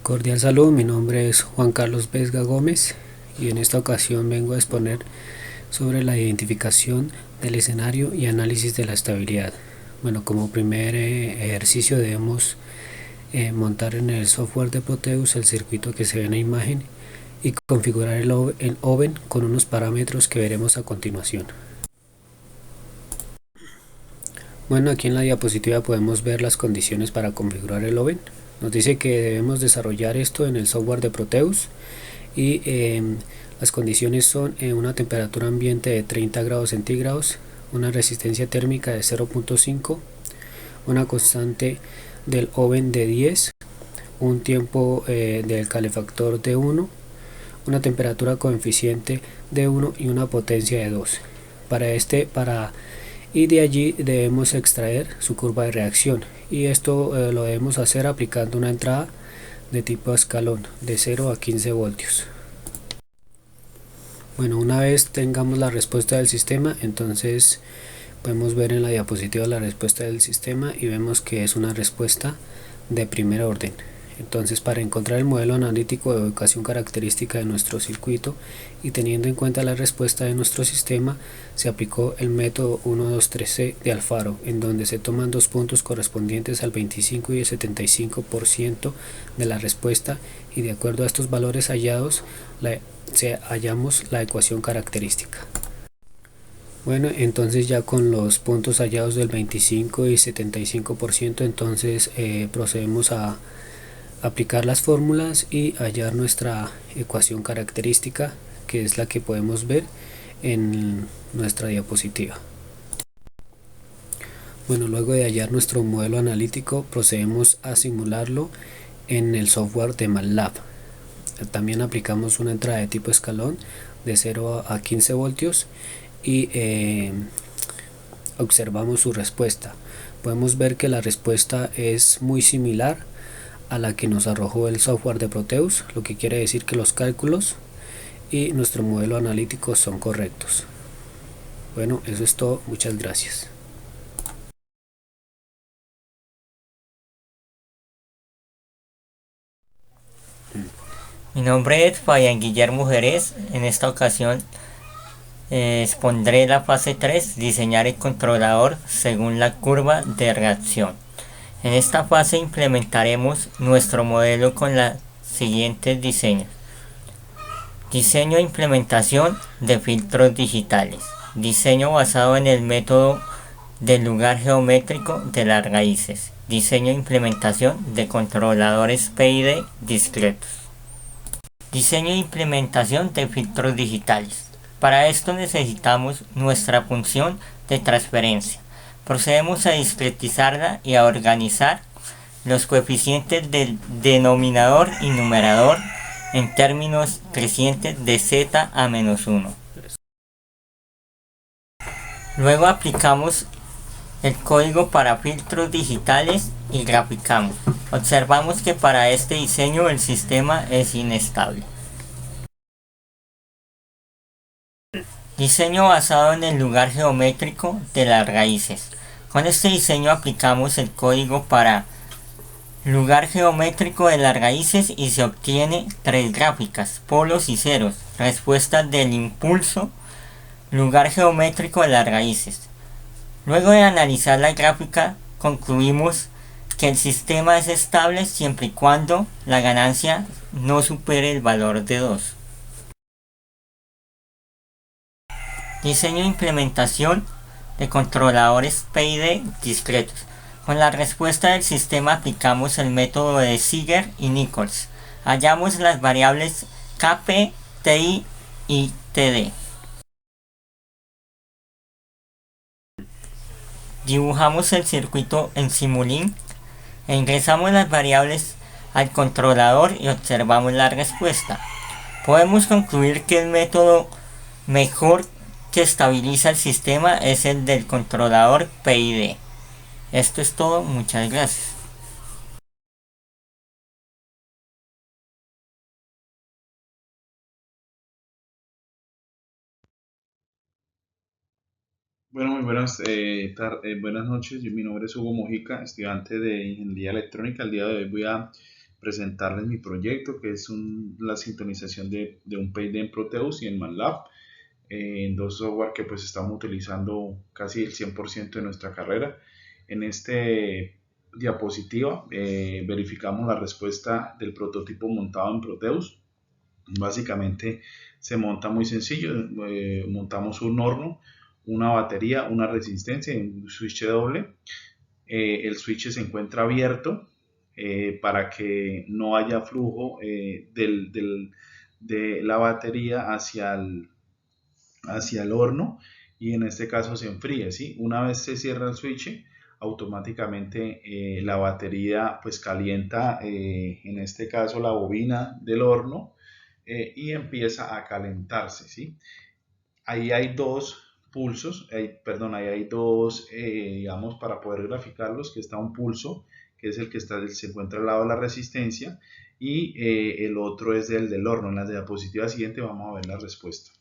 Cordial salud, mi nombre es Juan Carlos Vesga Gómez y en esta ocasión vengo a exponer sobre la identificación del escenario y análisis de la estabilidad. Bueno, como primer ejercicio debemos montar en el software de Proteus el circuito que se ve en la imagen y configurar el oven con unos parámetros que veremos a continuación. Bueno, aquí en la diapositiva podemos ver las condiciones para configurar el oven. Nos dice que debemos desarrollar esto en el software de Proteus y las condiciones son una temperatura ambiente de 30 grados centígrados, una resistencia térmica de 0.5, una constante del oven de 10, un tiempo del calefactor de 1, una temperatura coeficiente de 1 y una potencia de 2. Y de allí debemos extraer su curva de reacción y esto lo debemos hacer aplicando una entrada de tipo escalón de 0 a 15 voltios. Bueno, una vez tengamos la respuesta del sistema, entonces podemos ver en la diapositiva la respuesta del sistema y vemos que es una respuesta de primer orden. Entonces, para encontrar el modelo analítico de ubicación característica de nuestro circuito y teniendo en cuenta la respuesta de nuestro sistema, se aplicó el método 123C de Alfaro, en donde se toman dos puntos correspondientes al 25 y el 75% de la respuesta y de acuerdo a estos valores hallados, hallamos la ecuación característica. Bueno, entonces ya con los puntos hallados del 25 y 75%, entonces procedemos a aplicar las fórmulas y hallar nuestra ecuación característica, que es la que podemos ver en nuestra diapositiva. Bueno, luego de hallar nuestro modelo analítico, procedemos a simularlo en el software de MATLAB. También aplicamos una entrada de tipo escalón de 0 a 15 voltios y observamos su respuesta. Podemos ver que la respuesta es muy similar a la que nos arrojó el software de Proteus, lo que quiere decir que los cálculos y nuestro modelo analítico son correctos. Bueno, eso es todo. Muchas gracias. Mi nombre es Fabián Guillermo Jerez. En esta ocasión expondré la fase 3, diseñar el controlador según la curva de reacción. En esta fase implementaremos nuestro modelo con los siguientes diseños. Diseño e implementación de filtros digitales. Diseño basado en el método del lugar geométrico de las raíces. Diseño e implementación de controladores PID discretos. Diseño e implementación de filtros digitales. Para esto necesitamos nuestra función de transferencia. Procedemos a discretizarla y a organizar los coeficientes del denominador y numerador en términos crecientes de z a menos 1. Luego aplicamos el código para filtros digitales y graficamos. Observamos que para este diseño el sistema es inestable. Diseño basado en el lugar geométrico de las raíces. Con este diseño aplicamos el código para lugar geométrico de las raíces y se obtiene tres gráficas, polos y ceros, respuestas del impulso, lugar geométrico de las raíces. Luego de analizar la gráfica, concluimos que el sistema es estable siempre y cuando la ganancia no supere el valor de 2. Diseño e implementación de controladores PID discretos. Con la respuesta del sistema aplicamos el método de Ziegler y Nichols. Hallamos las variables Kp, Ti y Td. Dibujamos el circuito en Simulink e ingresamos las variables al controlador y observamos la respuesta. Podemos concluir que el método mejor que estabiliza el sistema es el del controlador PID. Esto es todo, muchas gracias. Bueno, muy buenas noches. Mi nombre es Hugo Mojica, estudiante de Ingeniería Electrónica. El día de hoy voy a presentarles mi proyecto, que es la sintonización de un PID en Proteus y en MATLAB, en dos software que pues estamos utilizando casi el 100% de nuestra carrera. En este diapositiva verificamos la respuesta del prototipo montado en Proteus. Básicamente se monta muy sencillo, montamos un horno, una batería, una resistencia y un switch doble. El switch se encuentra abierto para que no haya flujo de la batería hacia el horno, y en este caso se enfría, ¿sí? Una vez se cierra el switch, automáticamente la batería pues calienta, en este caso la bobina del horno, y empieza a calentarse, ¿sí? Ahí hay dos pulsos, perdón, ahí hay dos, digamos, para poder graficarlos, que está un pulso, que es el que se encuentra al lado de la resistencia, y el otro es el del horno. En la diapositiva siguiente vamos a ver la respuesta.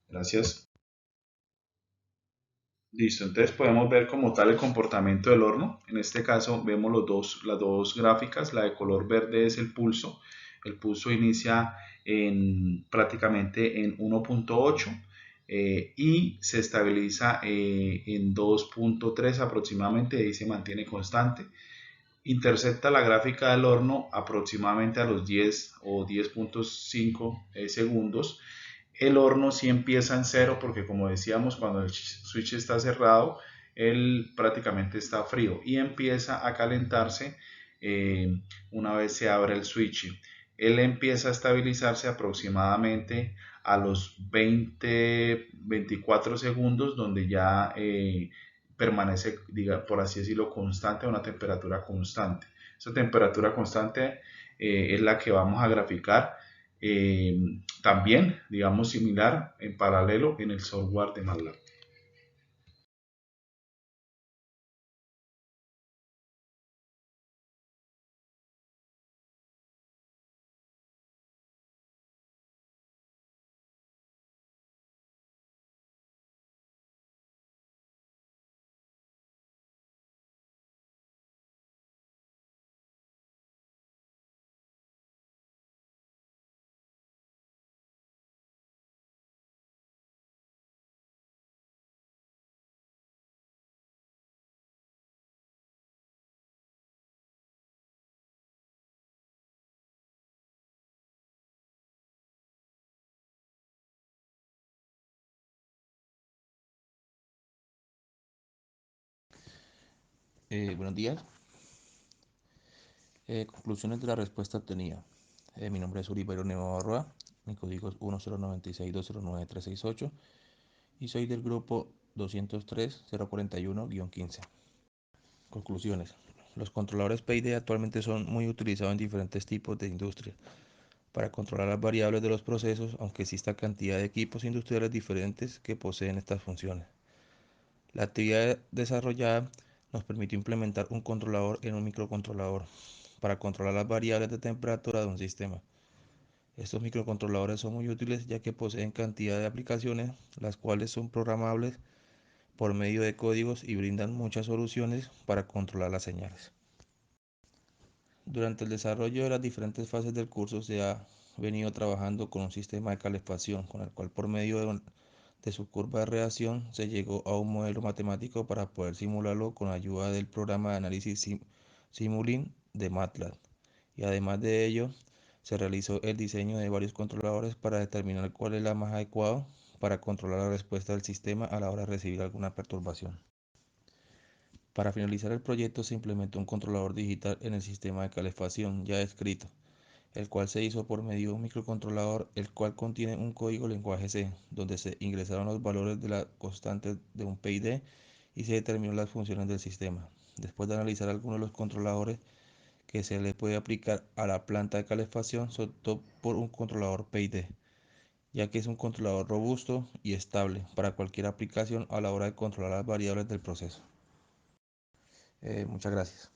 Gracias. Listo, entonces podemos ver como tal el comportamiento del horno. En este caso vemos las dos gráficas. La de color verde es el pulso. El pulso inicia prácticamente en 1.8 y se estabiliza en 2.3 aproximadamente, ahí se mantiene constante. Intercepta la gráfica del horno aproximadamente a los 10 o 10.5 segundos. El horno sí empieza en cero porque, como decíamos, cuando el switch está cerrado, él prácticamente está frío y empieza a calentarse una vez se abre el switch. Él empieza a estabilizarse aproximadamente a los 20-24 segundos, donde ya permanece, por así decirlo, constante, a una temperatura constante. Esa temperatura constante es la que vamos a graficar también, digamos, similar en paralelo en el software de MATLAB. Buenos días. Conclusiones de la respuesta obtenida. Mi nombre es Uribe Neva Barroa, mi código es 109609368 y soy del grupo 203-041-15. Conclusiones. Los controladores PID actualmente son muy utilizados en diferentes tipos de industrias para controlar las variables de los procesos, aunque exista cantidad de equipos industriales diferentes que poseen estas funciones. La actividad desarrollada nos permitió implementar un controlador en un microcontrolador para controlar las variables de temperatura de un sistema. Estos microcontroladores son muy útiles ya que poseen cantidad de aplicaciones, las cuales son programables por medio de códigos y brindan muchas soluciones para controlar las señales. Durante el desarrollo de las diferentes fases del curso se ha venido trabajando con un sistema de calefacción, con el cual por medio de su curva de reacción se llegó a un modelo matemático para poder simularlo con ayuda del programa de análisis Simulink de MATLAB. Y además de ello, se realizó el diseño de varios controladores para determinar cuál es la más adecuado para controlar la respuesta del sistema a la hora de recibir alguna perturbación. Para finalizar el proyecto se implementó un controlador digital en el sistema de calefacción ya descrito, el cual se hizo por medio de un microcontrolador, el cual contiene un código lenguaje C, donde se ingresaron los valores de la constante de un PID y se determinó las funciones del sistema. Después de analizar algunos de los controladores que se le puede aplicar a la planta de calefacción, se optó por un controlador PID, ya que es un controlador robusto y estable para cualquier aplicación a la hora de controlar las variables del proceso. Muchas gracias.